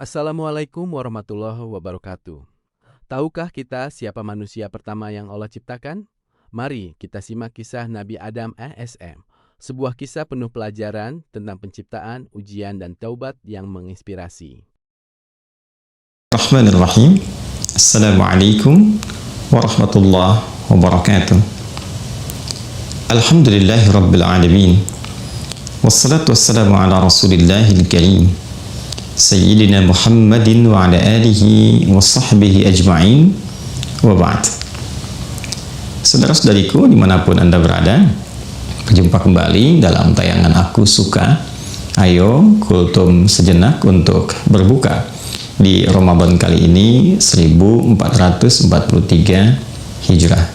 Assalamualaikum warahmatullahi wabarakatuh. Tahukah kita siapa manusia pertama yang Allah ciptakan? Mari kita simak kisah Nabi Adam ASM. Sebuah kisah penuh pelajaran tentang penciptaan, ujian, dan taubat yang menginspirasi. Bismillahirrahmanirrahim. Assalamualaikum warahmatullahi wabarakatuh. Alhamdulillahi rabbil alamin. Wassalatu wassalamu ala rasulillahil karim Sayyidina Muhammadin wa ala alihi wa sahbihi ajma'in wa ba'd. Saudara-saudariku dimanapun Anda berada, berjumpa kembali dalam tayangan Aku Suka. Ayo kultum sejenak untuk berbuka di Ramadan kali ini 1443 Hijrah.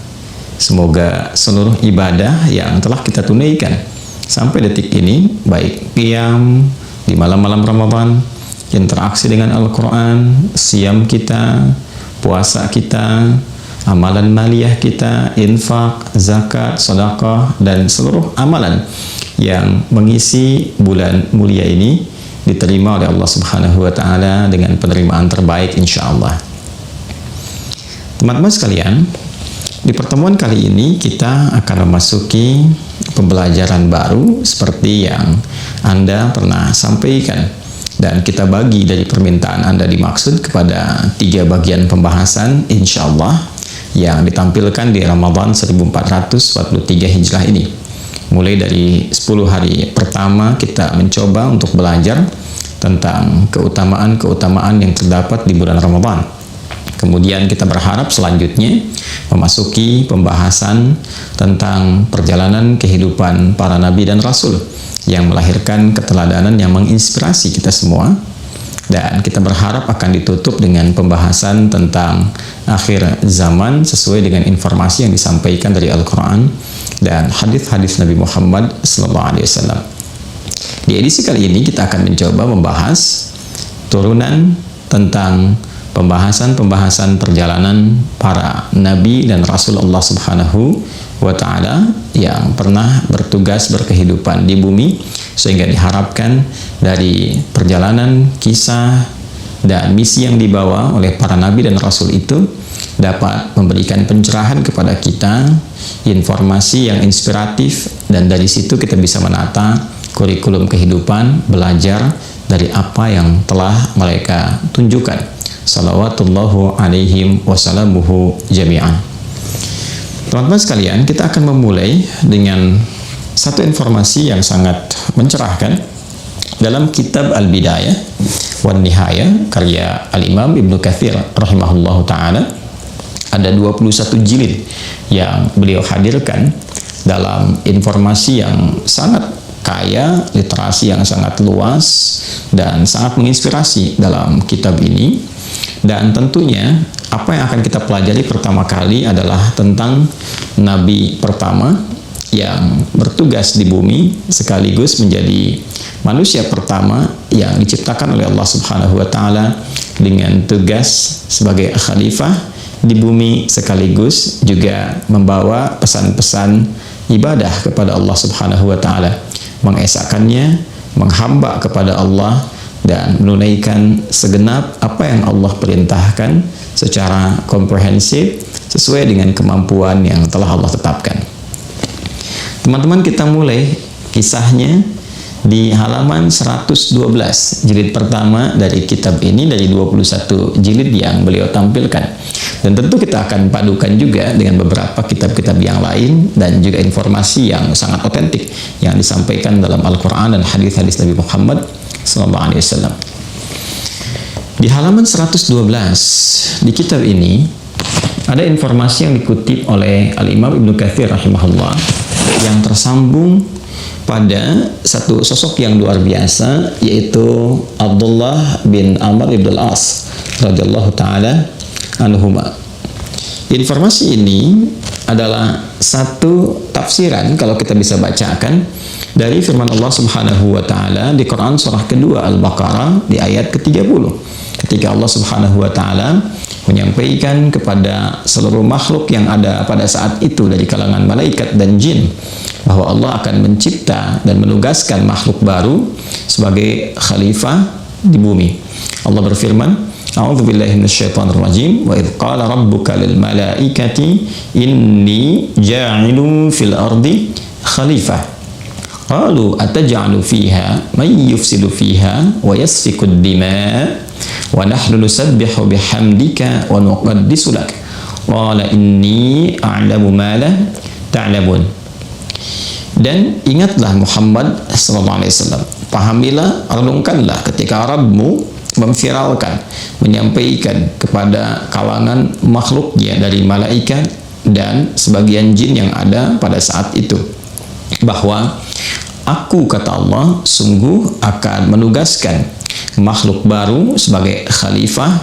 Semoga seluruh ibadah yang telah kita tunaikan sampai detik ini, baik qiyam di malam-malam Ramadan, interaksi dengan Al-Quran, siam kita, puasa kita, amalan maliyah kita, infak, zakat, sedekah, dan seluruh amalan yang mengisi bulan mulia ini diterima oleh Allah Subhanahu wa Ta'ala dengan penerimaan terbaik insya Allah. Teman-teman sekalian, di pertemuan kali ini kita akan memasuki pembelajaran baru seperti yang Anda pernah sampaikan, dan kita bagi dari permintaan Anda dimaksud kepada 3 bagian pembahasan insya Allah yang ditampilkan di Ramadan 1443 Hijrah ini. Mulai dari 10 hari pertama kita mencoba untuk belajar tentang keutamaan-keutamaan yang terdapat di bulan Ramadan. Kemudian kita berharap selanjutnya memasuki pembahasan tentang perjalanan kehidupan para nabi dan rasul yang melahirkan keteladanan yang menginspirasi kita semua, dan kita berharap akan ditutup dengan pembahasan tentang akhir zaman sesuai dengan informasi yang disampaikan dari Al-Quran dan hadis-hadis Nabi Muhammad SAW. Di edisi kali ini kita akan mencoba membahas turunan tentang pembahasan perjalanan para nabi dan rasul Allah Subhanahu wa Ta'ala yang pernah bertugas berkehidupan di bumi, sehingga diharapkan dari perjalanan kisah dan misi yang dibawa oleh para nabi dan rasul itu dapat memberikan pencerahan kepada kita, informasi yang inspiratif, dan dari situ kita bisa menata kurikulum kehidupan, belajar dari apa yang telah mereka tunjukkan. Salawatullahu alaihim wassalamuhu jami'an. Teman-teman sekalian, kita akan memulai dengan satu informasi yang sangat mencerahkan dalam kitab Al-Bidayah wan Nihayah karya Al-Imam Ibnu Katsir rahimahullahu ta'ala. Ada 21 jilid yang beliau hadirkan dalam informasi yang sangat kaya, literasi yang sangat luas dan sangat menginspirasi dalam kitab ini. Dan tentunya apa yang akan kita pelajari pertama kali adalah tentang nabi pertama yang bertugas di bumi sekaligus menjadi manusia pertama yang diciptakan oleh Allah Subhanahu wa Ta'ala dengan tugas sebagai khalifah di bumi sekaligus juga membawa pesan-pesan ibadah kepada Allah Subhanahu wa Ta'ala, mengesahkannya, menghamba kepada Allah, dan menunaikan segenap apa yang Allah perintahkan secara komprehensif sesuai dengan kemampuan yang telah Allah tetapkan. Teman-teman, kita mulai kisahnya di halaman 112 jilid pertama dari kitab ini, dari 21 jilid yang beliau tampilkan. Dan tentu kita akan padukan juga dengan beberapa kitab-kitab yang lain dan juga informasi yang sangat otentik yang disampaikan dalam Al-Quran dan hadis-hadis Nabi Muhammad SAW. Di halaman 112 di kitab ini ada informasi yang dikutip oleh Al-Imam Ibnu Katsir rahimahullah yang tersambung pada satu sosok yang luar biasa, yaitu Abdullah bin Amr ibn al-As radhiyallahu ta'ala anhuma. Informasi ini adalah satu tafsiran, kalau kita bisa bacakan, dari firman Allah Subhanahu wa Ta'ala di Quran surah kedua Al-Baqarah di ayat ke-30, ketika Allah Subhanahu wa Ta'ala menyampaikan kepada seluruh makhluk yang ada pada saat itu dari kalangan malaikat dan jin bahwa Allah akan mencipta dan menugaskan makhluk baru sebagai khalifah di bumi. Allah berfirman, A'udzubillahi minasyaitonirrajim, wa idz qala rabbuka lil malaikati inni ja'ilun fil ardi khalifah. Qalu ataj'alu fiha may yufsidu fiha wa yasfiku ad-dima' wa nahnu nusabbihu bihamdika wa nuqaddisu lak. Qala inni a'lamu ma la ta'lamun. Dan ingatlah Muhammad sallallahu alaihi wasallam, pahamilah, renungkanlah ketika Rabbmu memviralkan, menyampaikan kepada kalangan makhluknya dari malaikat dan sebagian jin yang ada pada saat itu, bahwa aku, kata Allah, sungguh akan menugaskan makhluk baru sebagai khalifah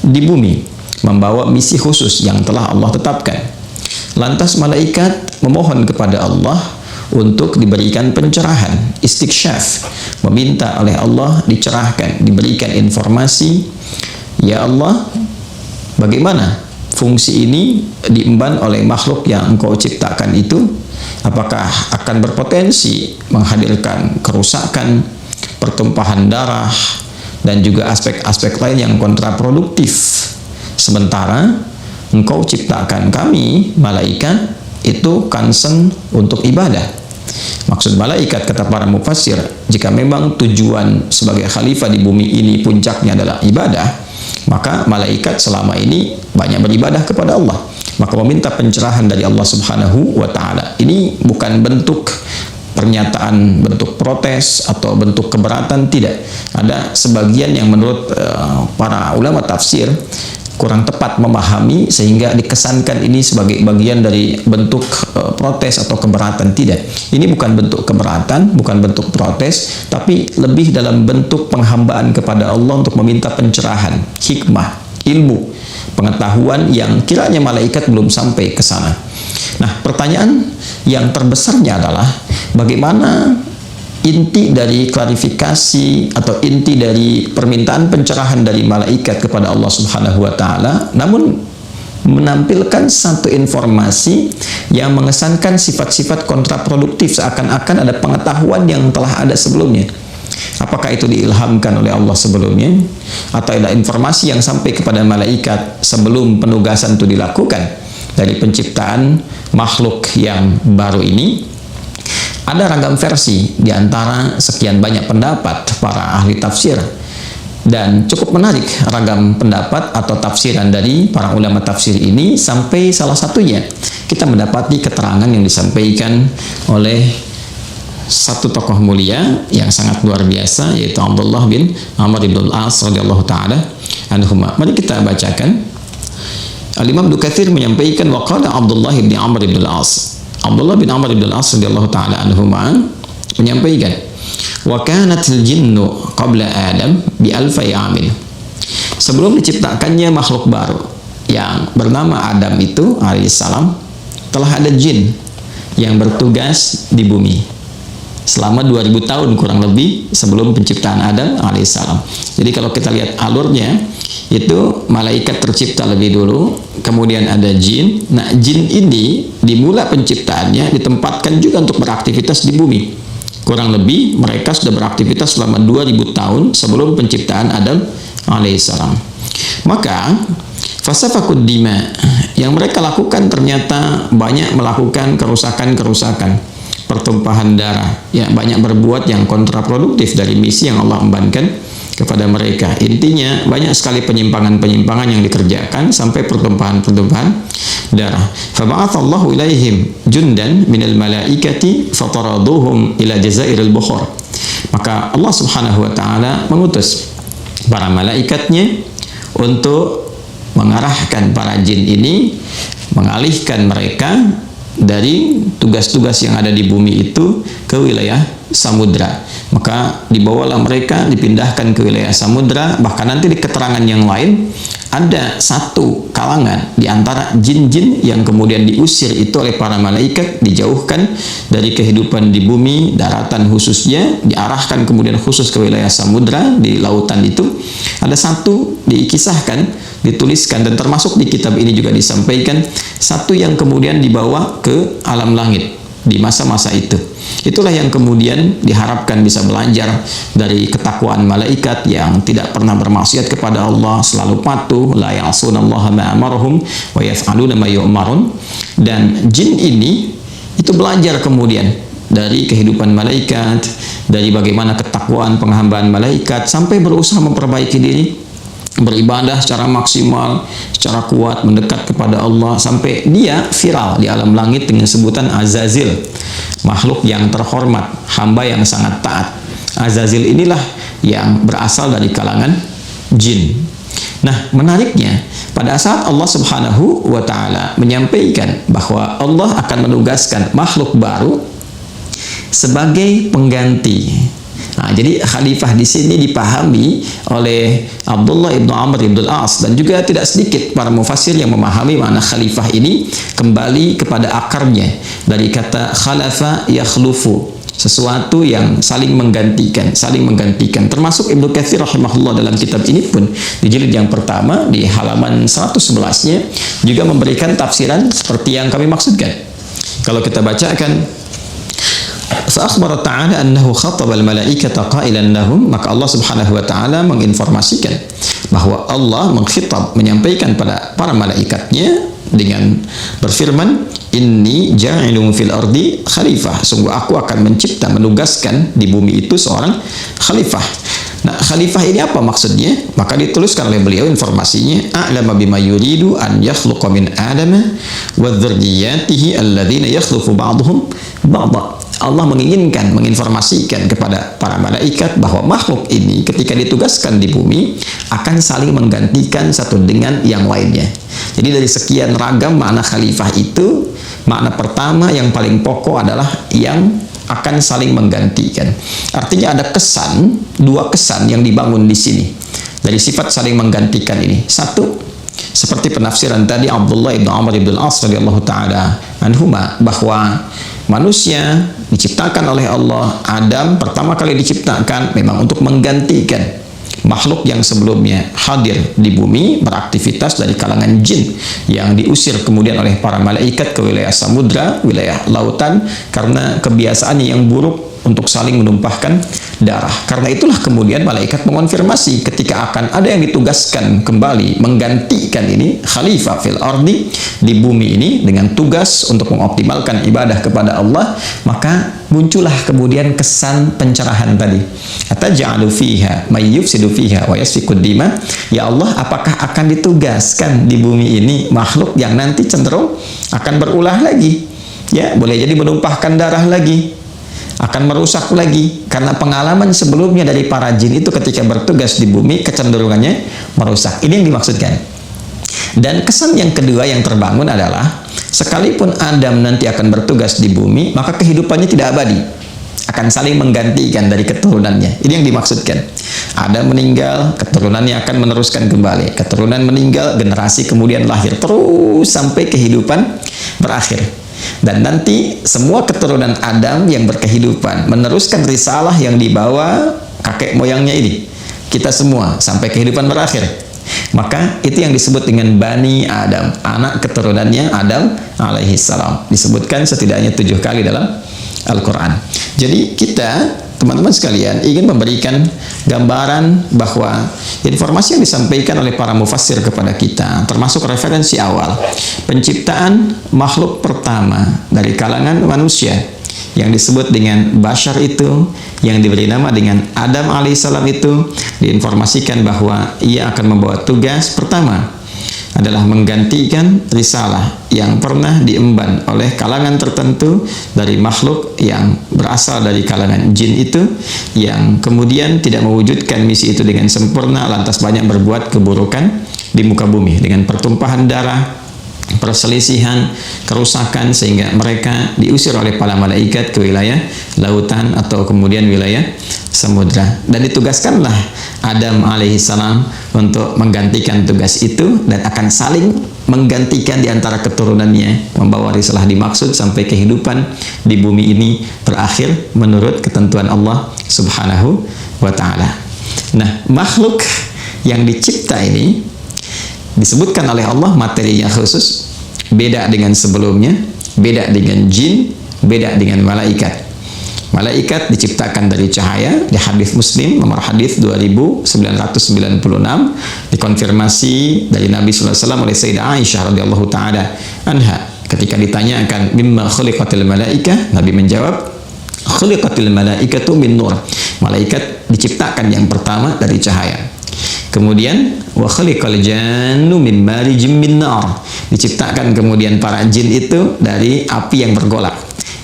di bumi, membawa misi khusus yang telah Allah tetapkan. Lantas malaikat memohon kepada Allah untuk diberikan pencerahan, istiksyaf, meminta oleh Allah dicerahkan, diberikan informasi, ya Allah, bagaimana fungsi ini diemban oleh makhluk yang Engkau ciptakan itu? Apakah akan berpotensi menghadirkan kerusakan, pertumpahan darah, dan juga aspek-aspek lain yang kontraproduktif? Sementara Engkau ciptakan kami, malaikat, itu concern untuk ibadah. Maksud malaikat, kata para mufassir, jika memang tujuan sebagai khalifah di bumi ini puncaknya adalah ibadah, maka malaikat selama ini banyak beribadah kepada Allah, maka meminta pencerahan dari Allah Subhanahu wa ta'ala. Ini bukan bentuk pernyataan, bentuk protes atau bentuk keberatan, tidak. Ada sebagian yang menurut para ulama tafsir kurang tepat memahami sehingga dikesankan ini sebagai bagian dari bentuk protes atau keberatan. Tidak, ini bukan bentuk keberatan, bukan bentuk protes, tapi lebih dalam bentuk penghambaan kepada Allah untuk meminta pencerahan, hikmah, ilmu, pengetahuan yang kiranya malaikat belum sampai ke sana. Nah, pertanyaan yang terbesarnya adalah bagaimana inti dari klarifikasi atau inti dari permintaan pencerahan dari malaikat kepada Allah Subhanahu wa ta'ala, namun menampilkan satu informasi yang mengesankan sifat-sifat kontraproduktif, seakan-akan ada pengetahuan yang telah ada sebelumnya. Apakah itu diilhamkan oleh Allah sebelumnya, atau ada informasi yang sampai kepada malaikat sebelum penugasan itu dilakukan dari penciptaan makhluk yang baru ini? Ada ragam versi di antara sekian banyak pendapat para ahli tafsir, dan cukup menarik ragam pendapat atau tafsiran dari para ulama tafsir ini, sampai salah satunya kita mendapati keterangan yang disampaikan oleh satu tokoh mulia yang sangat luar biasa, yaitu Abdullah bin Amr ibn al-As radhiyallahu taala anhuma. Mari kita bacakan. Al-Imam Ibnu Katsir menyampaikan, waqala Abdullah bin Amr ibn al-As, Abdullah bin Amr bin al-As radhiyallahu ta'ala anhuma menyampaikan, wa kanatil jinnu qabla Adam bi alfi amin. Sebelum diciptakannya makhluk baru yang bernama Adam itu alaihissalam, telah ada jin yang bertugas di bumi selama 2000 tahun kurang lebih sebelum penciptaan Adam alaihissalam. Jadi kalau kita lihat alurnya, itu malaikat tercipta lebih dulu, kemudian ada jin. Nah, jin ini di mula penciptaannya ditempatkan juga untuk beraktivitas di bumi. Kurang lebih mereka sudah beraktivitas selama 2000 tahun sebelum penciptaan Adam alaihissalam. Maka fasafakud dima, yang mereka lakukan ternyata banyak melakukan kerusakan-kerusakan, pertumpahan darah, ya, banyak berbuat yang kontraproduktif dari misi yang Allah embankan kepada mereka. Intinya banyak sekali penyimpangan-penyimpangan yang dikerjakan sampai pertumpahan-pertumpahan darah. Faba'athallahu ilaihim jundan minal malaikati fataraduhum ila jazairil bukhar. Maka Allah Subhanahu wa ta'ala mengutus para malaikatnya untuk mengarahkan para jin ini, mengalihkan mereka dari tugas-tugas yang ada di bumi itu ke wilayah samudra. Maka dibawalah mereka, dipindahkan ke wilayah samudra. Bahkan nanti di keterangan yang lain ada satu kalangan di antara jin-jin yang kemudian diusir itu oleh para malaikat, dijauhkan dari kehidupan di bumi, daratan khususnya, diarahkan kemudian khusus ke wilayah samudra, di lautan itu. Ada satu dikisahkan, dituliskan, dan termasuk di kitab ini juga disampaikan, satu yang kemudian dibawa ke alam langit. di masa-masa itu. Itulah yang kemudian diharapkan bisa belajar dari ketakwaan malaikat yang tidak pernah bermaksiat kepada Allah, selalu patuh, la ya'sunallaha ma amarahum wa yaf'aluna ma yu'marun. Dan jin ini itu belajar kemudian dari kehidupan malaikat, dari bagaimana ketakwaan penghambaan malaikat, sampai berusaha memperbaiki diri, beribadah secara maksimal, secara kuat, mendekat kepada Allah, sampai dia viral di alam langit dengan sebutan Azazil, makhluk yang terhormat, hamba yang sangat taat. Azazil inilah yang berasal dari kalangan jin. Nah, menariknya, pada saat Allah Subhanahu wa Ta'ala menyampaikan bahwa Allah akan menugaskan makhluk baru sebagai pengganti. Nah, jadi khalifah di sini dipahami oleh Abdullah ibnu Amr ibn al-As, dan juga tidak sedikit para mufassir yang memahami makna khalifah ini kembali kepada akarnya dari kata khalafa yakhlufu, sesuatu yang saling menggantikan, termasuk Ibnu Katsir rahimahullah dalam kitab ini pun di jilid yang pertama di halaman 111-nya juga memberikan tafsiran seperti yang kami maksudkan. Kalau kita bacakan, فأخبر تعالى أنه خطب الملائكة قائلا لهم, maka Allah Subhanahu wa Ta'ala menginformasikan bahwa Allah menyampaikan pada para malaikatnya dengan berfirman, inni ja'ilun fil ardi khalifah, sungguh aku akan mencipta, menugaskan di bumi itu seorang khalifah. Nah, khalifah ini apa maksudnya? Maka dituliskan oleh beliau informasinya, a'lama bima yuridu an yakhluqa min adama wa dzurriyyatihi alladzina yakhlufu ba'dhum ba'dha. Allah menginginkan menginformasikan kepada para malaikat bahwa makhluk ini ketika ditugaskan di bumi akan saling menggantikan satu dengan yang lainnya. Jadi dari sekian ragam makna khalifah itu, makna pertama yang paling pokok adalah yang akan saling menggantikan. Artinya ada kesan, dua kesan yang dibangun di sini dari sifat saling menggantikan ini. Satu, seperti penafsiran tadi Abdullah ibn Amr ibn al-As radhiyallahu ta'ala anhuma, bahwa manusia diciptakan oleh Allah, Adam pertama kali diciptakan memang untuk menggantikan makhluk yang sebelumnya hadir di bumi beraktivitas dari kalangan jin yang diusir kemudian oleh para malaikat ke wilayah samudra, wilayah lautan, karena kebiasaannya yang buruk untuk saling menumpahkan darah. Karena itulah kemudian malaikat mengonfirmasi ketika akan ada yang ditugaskan kembali menggantikan ini khalifah fil ardi, di bumi ini dengan tugas untuk mengoptimalkan ibadah kepada Allah, maka muncullah kemudian kesan pencerahan tadi. Ataj'alu fiha may yufsidu fiha wa yasfikud dima, ya Allah, apakah akan ditugaskan di bumi ini makhluk yang nanti cenderung akan berulah lagi, ya boleh jadi menumpahkan darah lagi, akan merusak lagi, karena pengalaman sebelumnya dari para jin itu ketika bertugas di bumi kecenderungannya merusak. Ini yang dimaksudkan. Dan kesan yang kedua yang terbangun adalah sekalipun Adam nanti akan bertugas di bumi, maka kehidupannya tidak abadi, akan saling menggantikan dari keturunannya. Ini yang dimaksudkan. Adam meninggal, keturunannya akan meneruskan kembali, keturunan meninggal, generasi kemudian lahir, terus sampai kehidupan berakhir. Dan nanti semua keturunan Adam yang berkehidupan meneruskan risalah yang dibawa kakek moyangnya ini, kita semua sampai kehidupan berakhir. Maka itu yang disebut dengan Bani Adam, anak keturunannya Adam alaihissalam. Disebutkan setidaknya 7 kali dalam Al-Quran. Jadi kita, teman-teman sekalian, ingin memberikan gambaran bahwa informasi yang disampaikan oleh para mufassir kepada kita, termasuk referensi awal penciptaan makhluk pertama dari kalangan manusia yang disebut dengan Bashar itu, yang diberi nama dengan Adam alaihissalam itu, diinformasikan bahwa ia akan membawa tugas pertama adalah menggantikan risalah yang pernah diemban oleh kalangan tertentu dari makhluk yang berasal dari kalangan jin itu, yang kemudian tidak mewujudkan misi itu dengan sempurna, lantas banyak berbuat keburukan di muka bumi dengan pertumpahan darah, perselisihan, kerusakan, sehingga mereka diusir oleh para malaikat ke wilayah lautan atau kemudian wilayah samudra. Dan ditugaskanlah Adam alaihissalam untuk menggantikan tugas itu dan akan saling menggantikan di antara keturunannya, membawa risalah dimaksud sampai kehidupan di bumi ini berakhir menurut ketentuan Allah Subhanahu wa Ta'ala. Nah, makhluk yang dicipta ini disebutkan oleh Allah materinya khusus, beda dengan sebelumnya, beda dengan jin, beda dengan malaikat. Malaikat diciptakan dari cahaya, di hadis Muslim nomor hadis 2996 dikonfirmasi dari Nabi sallallahu alaihi wasallam oleh Sayyidah Aisyah radhiyallahu taala anha ketika ditanyakan mimma khuliqatil malaikah, Nabi menjawab khuliqatil malaikatu min nur. Malaikat diciptakan yang pertama dari cahaya. Kemudian wa khuliqal jannu min marijim min nar. Diciptakan kemudian para jin itu dari api yang bergolak.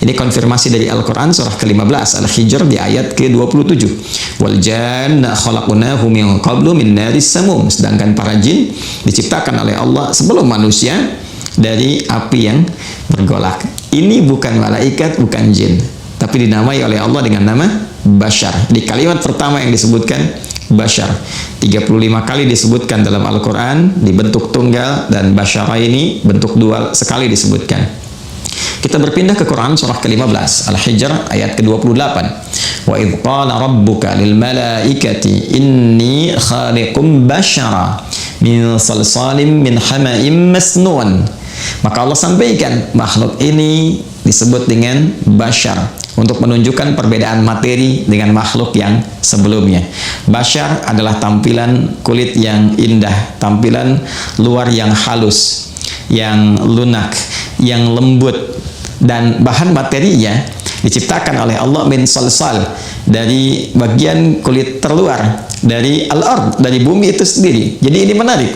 Ini konfirmasi dari Al-Quran surah ke-15 Al-Hijr di ayat ke-27. Wal janna khalaqnahu min qablu min naris samum. Sedangkan para jin diciptakan oleh Allah sebelum manusia dari api yang bergolak. Ini bukan malaikat, bukan jin, tapi dinamai oleh Allah dengan nama Bashar. Di kalimat pertama yang disebutkan Bashar, 35 kali disebutkan dalam Al-Quran di bentuk tunggal, dan Bashara ini bentuk dual sekali disebutkan. Kita berpindah ke Quran surah ke-15 Al-Hijr ayat ke-28. Wa idh qala rabbuka lil malaikati inni khaliqum bashara min salsalim min hama'im masnun. Maka Allah sampaikan makhluk ini disebut dengan bashar untuk menunjukkan perbedaan materi dengan makhluk yang sebelumnya. Bashar adalah tampilan kulit yang indah, tampilan luar yang halus, yang lunak, yang lembut, dan bahan materinya diciptakan oleh Allah min salsal, dari bagian kulit terluar dari al-ard, dari bumi itu sendiri. Jadi ini menarik.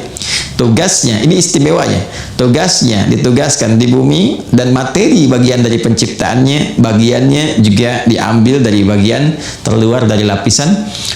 Tugasnya, ini istimewanya. Tugasnya ditugaskan di bumi, dan materi bagian dari penciptaannya, bagiannya juga diambil dari bagian terluar dari lapisan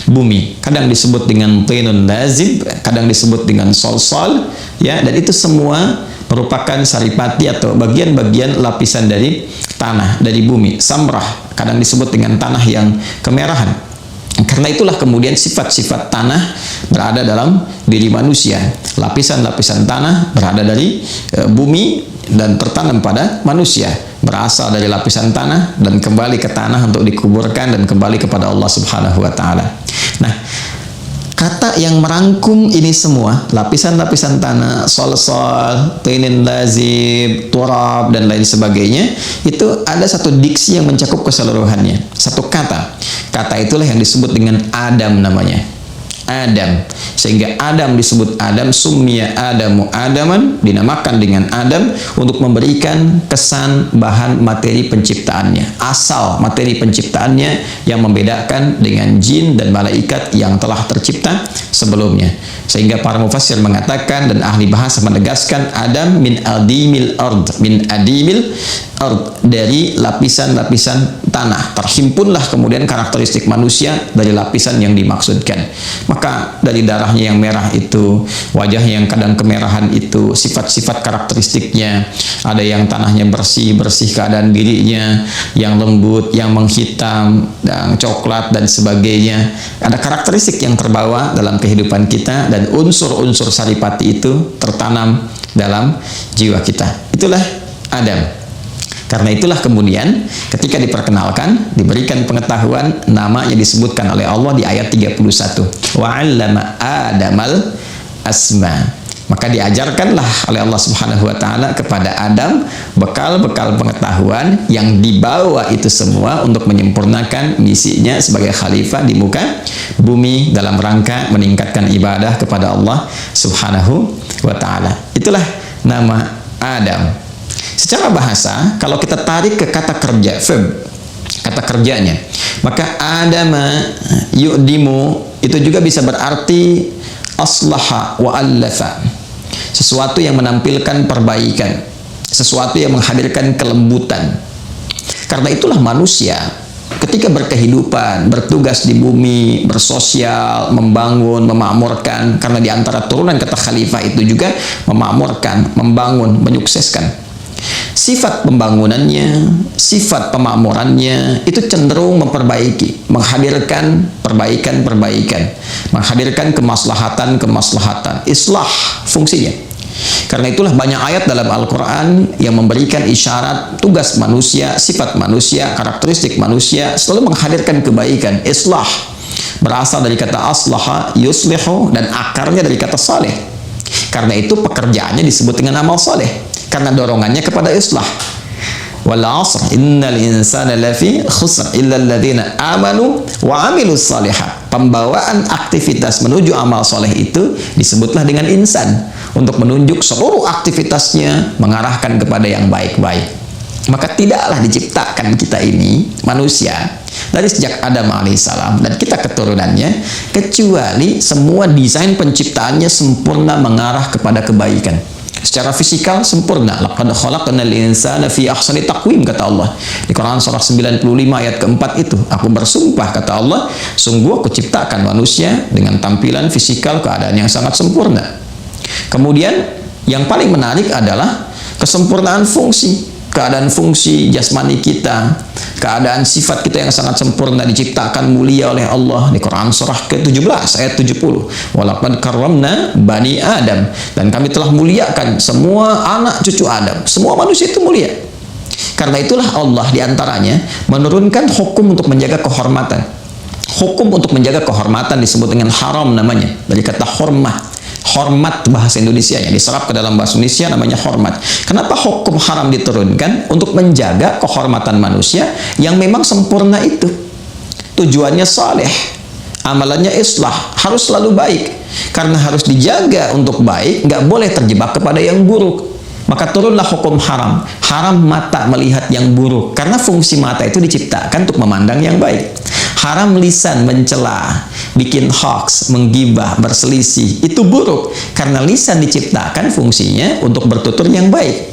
bumi. Kadang disebut dengan tinun lazib, kadang disebut dengan salsal, ya, dan itu semua merupakan saripati atau bagian-bagian lapisan dari tanah, dari bumi. Samrah kadang disebut dengan tanah yang kemerahan. Karena itulah kemudian sifat-sifat tanah berada dalam diri manusia. Lapisan-lapisan tanah berada dari bumi dan tertanam pada manusia, berasal dari lapisan tanah dan kembali ke tanah untuk dikuburkan dan kembali kepada Allah Subhanahu wa taala. Nah, kata yang merangkum ini semua, lapisan-lapisan tanah, salsal, tinin lazib, turab, dan lain sebagainya, itu ada satu diksi yang mencakup keseluruhannya. Satu kata. Kata itulah yang disebut dengan Adam namanya. Adam. Sehingga Adam disebut Adam, summiya Adamu Adaman, dinamakan dengan Adam untuk memberikan kesan bahan materi penciptaannya, asal materi penciptaannya yang membedakan dengan jin dan malaikat yang telah tercipta sebelumnya. Sehingga para mufassir mengatakan dan ahli bahasa menegaskan Adam min adimil ard, min adimil ard, dari lapisan-lapisan tanah. Terhimpunlah kemudian karakteristik manusia dari lapisan yang dimaksudkan. Maka dari darahnya yang merah itu, wajahnya yang kadang kemerahan itu, sifat-sifat karakteristiknya, ada yang tanahnya bersih keadaan dirinya, yang lembut, yang menghitam, yang coklat dan sebagainya. Ada karakteristik yang terbawa dalam kehidupan kita, dan unsur-unsur saripati itu tertanam dalam jiwa kita. Itulah Adam. Karena itulah kemudian ketika diperkenalkan, diberikan pengetahuan, nama yang disebutkan oleh Allah di ayat 31. Wa 'allama Adamal asma. Maka diajarkanlah oleh Allah Subhanahu wa taala kepada Adam bekal-bekal pengetahuan yang dibawa itu semua untuk menyempurnakan misinya sebagai khalifah di muka bumi dalam rangka meningkatkan ibadah kepada Allah Subhanahu wa taala. Itulah nama Adam. Secara bahasa, kalau kita tarik ke kata kerja, verb, kata kerjanya, maka adama yu'dimu itu juga bisa berarti aslaha wa allafa, sesuatu yang menampilkan perbaikan, sesuatu yang menghadirkan kelembutan. Karena itulah manusia ketika berkehidupan, bertugas di bumi, bersosial, membangun, memakmurkan, karena di antara turunan kata khalifah itu juga memakmurkan, membangun, menyukseskan. Sifat pembangunannya, sifat pemakmurannya itu cenderung memperbaiki, menghadirkan perbaikan-perbaikan, menghadirkan kemaslahatan-kemaslahatan, islah fungsinya. Karena itulah banyak ayat dalam Al-Quran yang memberikan isyarat tugas manusia, sifat manusia, karakteristik manusia selalu menghadirkan kebaikan, islah. Berasal dari kata aslaha, yuslihu, dan akarnya dari kata saleh. Karena itu pekerjaannya disebut dengan amal saleh, karena dorongannya kepada islah. wal 'asr innal insana lafi khusr illa alladziina amanu wa 'amilus shalihat. Pembawaan aktivitas menuju amal soleh itu disebutlah dengan insan, untuk menunjuk seluruh aktivitasnya mengarahkan kepada yang baik-baik. Maka tidaklah diciptakan kita ini manusia dari sejak Adam alaihissalam dan kita keturunannya kecuali semua desain penciptaannya sempurna mengarah kepada kebaikan. Secara fisikal sempurna. Laqad khalaqnal insana fi ahsani taqwim, kata Allah di Quran surah 95 ayat keempat itu. Aku bersumpah, kata Allah, sungguh aku ciptakan manusia dengan tampilan fisikal keadaan yang sangat sempurna. Kemudian yang paling menarik adalah kesempurnaan fungsi. Keadaan fungsi jasmani kita, keadaan sifat kita yang sangat sempurna diciptakan mulia oleh Allah di Quran surah ke-17 ayat 70. Walaqad karramna bani Adam, dan kami telah muliakan semua anak cucu Adam. Semua manusia itu mulia. Karena itulah Allah diantaranya menurunkan hukum untuk menjaga kehormatan. Hukum untuk menjaga kehormatan disebut dengan haram namanya, dari kata hormat. Hormat bahasa Indonesia yang diserap ke dalam bahasa Indonesia namanya hormat. Kenapa hukum haram diturunkan? Untuk menjaga kehormatan manusia yang memang sempurna itu. Tujuannya saleh, amalannya islah, harus selalu baik. Karena harus dijaga untuk baik, nggak boleh terjebak kepada yang buruk. Maka turunlah hukum haram. Haram mata melihat yang buruk, karena fungsi mata itu diciptakan untuk memandang yang baik. Haram lisan mencela, bikin hoax, menggibah, berselisih, itu buruk karena lisan diciptakan fungsinya untuk bertutur yang baik.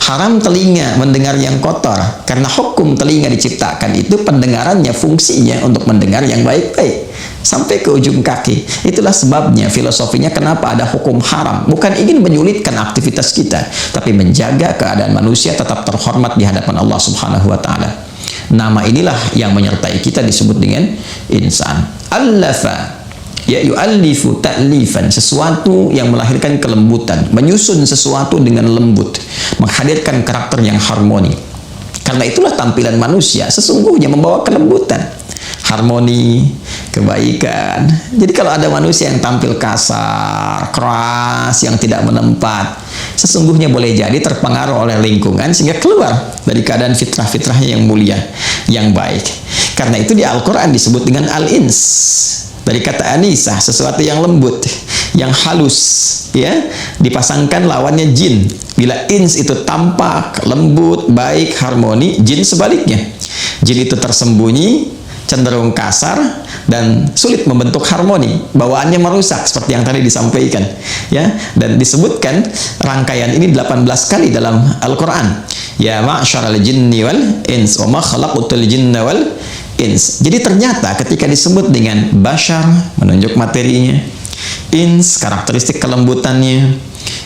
Haram telinga mendengar yang kotor karena hukum telinga diciptakan itu pendengarannya fungsinya untuk mendengar yang baik-baik sampai ke ujung kaki. Itulah sebabnya filosofinya kenapa ada hukum haram, bukan ingin menyulitkan aktivitas kita, tapi menjaga keadaan manusia tetap terhormat di hadapan Allah Subhanahu wa taala. Nama inilah yang menyertai kita disebut dengan insan. Allafa, ya yu'allifu ta'lifan, sesuatu yang melahirkan kelembutan, menyusun sesuatu dengan lembut, menghadirkan karakter yang harmoni. Karena itulah tampilan manusia sesungguhnya membawa kelembutan, harmoni, kebaikan. Jadi kalau ada manusia yang tampil kasar, keras, yang tidak menempat, sesungguhnya boleh jadi terpengaruh oleh lingkungan sehingga keluar dari keadaan fitrah-fitrahnya yang mulia, yang baik. Karena itu di Al-Quran disebut dengan al-ins, dari kata anisah, sesuatu yang lembut, yang halus, ya, dipasangkan lawannya jin. Bila ins itu tampak, lembut, baik, harmoni, jin sebaliknya. Jin itu tersembunyi, cenderung kasar, dan sulit membentuk harmoni, bawaannya merusak seperti yang tadi disampaikan, ya. Dan disebutkan rangkaian ini 18 kali dalam Al-Quran. Ya ma'syaral jinni wal ins wa ma khalaqtul jinna wal ins. Jadi ternyata ketika disebut dengan bashar menunjuk materinya, ins karakteristik kelembutannya,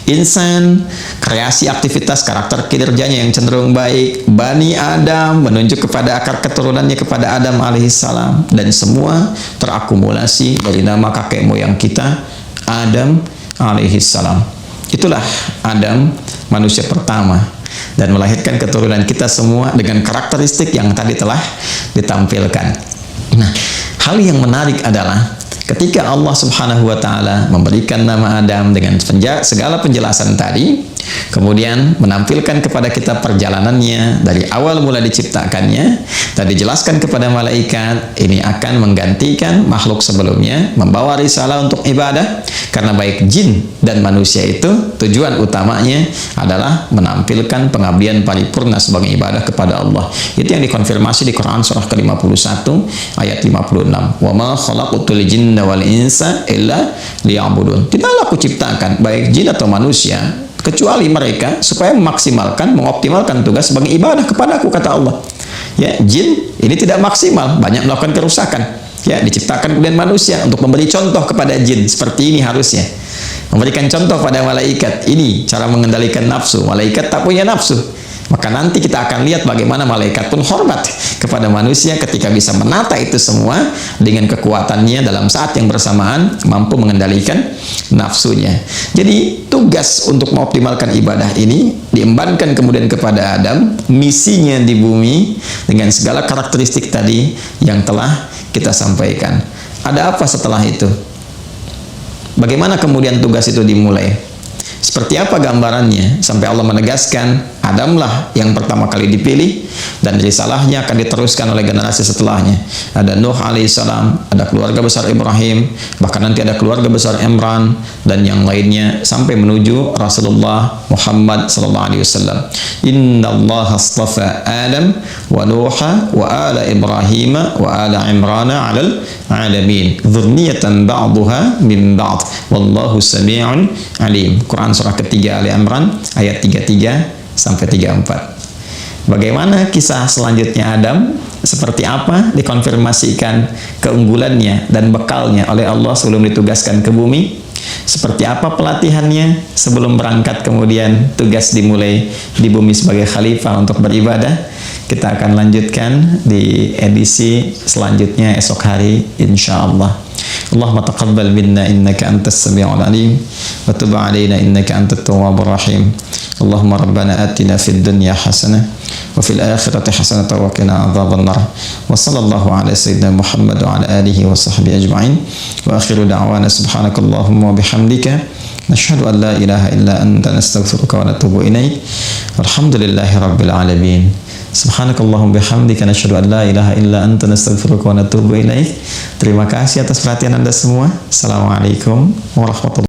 insan kreasi aktivitas karakter kinerjanya yang cenderung baik, bani Adam menunjuk kepada akar keturunannya kepada Adam alaihissalam, dan semua terakumulasi dari nama kakek moyang kita Adam alaihissalam. Itulah Adam, manusia pertama, dan melahirkan keturunan kita semua dengan karakteristik yang tadi telah ditampilkan. Nah, hal yang menarik adalah ketika Allah Subhanahu wa taala memberikan nama Adam dengan segala penjelasan tadi, kemudian menampilkan kepada kita perjalanannya dari awal mula diciptakannya, dan dijelaskan kepada malaikat ini akan menggantikan makhluk sebelumnya, membawa risalah untuk ibadah, karena baik jin dan manusia itu tujuan utamanya adalah menampilkan pengabdian paripurna sebagai ibadah kepada Allah. Itu yang dikonfirmasi di Quran surah ke-51 ayat 56. Wa ma khalaqtul jinna wal insa illa liya'budun. Tidaklah aku ciptakan baik jin atau manusia kecuali mereka supaya memaksimalkan, mengoptimalkan tugas sebagai ibadah kepadaku, kata Allah. Ya, jin ini tidak maksimal, banyak melakukan kerusakan. Ya, diciptakan kemudian manusia untuk memberi contoh kepada jin, seperti ini harusnya. Memberikan contoh pada malaikat, ini cara mengendalikan nafsu. Malaikat tak punya nafsu. Maka nanti kita akan lihat bagaimana malaikat pun hormat kepada manusia ketika bisa menata itu semua dengan kekuatannya dalam saat yang bersamaan mampu mengendalikan nafsunya. Jadi tugas untuk mengoptimalkan ibadah ini diembankan kemudian kepada Adam, misinya di bumi dengan segala karakteristik tadi yang telah kita sampaikan. Ada apa setelah itu? Bagaimana kemudian tugas itu dimulai? Seperti apa gambarannya? Sampai Allah menegaskan, Adamlah yang pertama kali dipilih, dan risalahnya akan diteruskan oleh generasi setelahnya. Ada Nuh alaihissalam, ada keluarga besar Ibrahim, bahkan nanti ada keluarga besar Imran, dan yang lainnya sampai menuju Rasulullah Muhammad sallallahu alaihi wasallam. Innallaha astafa Adam wa Nuha wa ala Ibrahim wa ala Imran 'alal 'alamin. Dzurriyyatan ba'daha min ba'd. Wallahu samii'un 'alim. Quran surah ketiga Ali Imran ayat 33 sampai 34. Bagaimana kisah selanjutnya Adam? Seperti apa? Dikonfirmasikan keunggulannya dan bekalnya oleh Allah sebelum ditugaskan ke bumi. Seperti apa pelatihannya sebelum berangkat, kemudian tugas dimulai di bumi sebagai khalifah untuk beribadah. Kita akan lanjutkan di edisi selanjutnya esok hari insyaallah. Allahumma taqabbal minna innaka antas sami'ul alim wa tub 'alaina innaka antat tawwabur rahim. Allahumma rabbana atina fid dunya hasanah wa fil akhirati hasanah wa qina adzabannar. Wa sallallahu ala sayyidina Muhammad wa ala alihi wa sahbihi ajma'in. Wa akhiru da'wana subhanakallahumma wa bihamdika nashhadu an la ilaha illa anta nastaghfiruka wa natubu ilaik. Alhamdulillahi rabbil alamin. Subhanakallahumma bihamdika nasyhadu an la ilaha illa anta nastaghfiruka wa natubu ilaik. Terima kasih atas perhatian Anda semua. Assalamualaikum warahmatullahi wabarakatuh.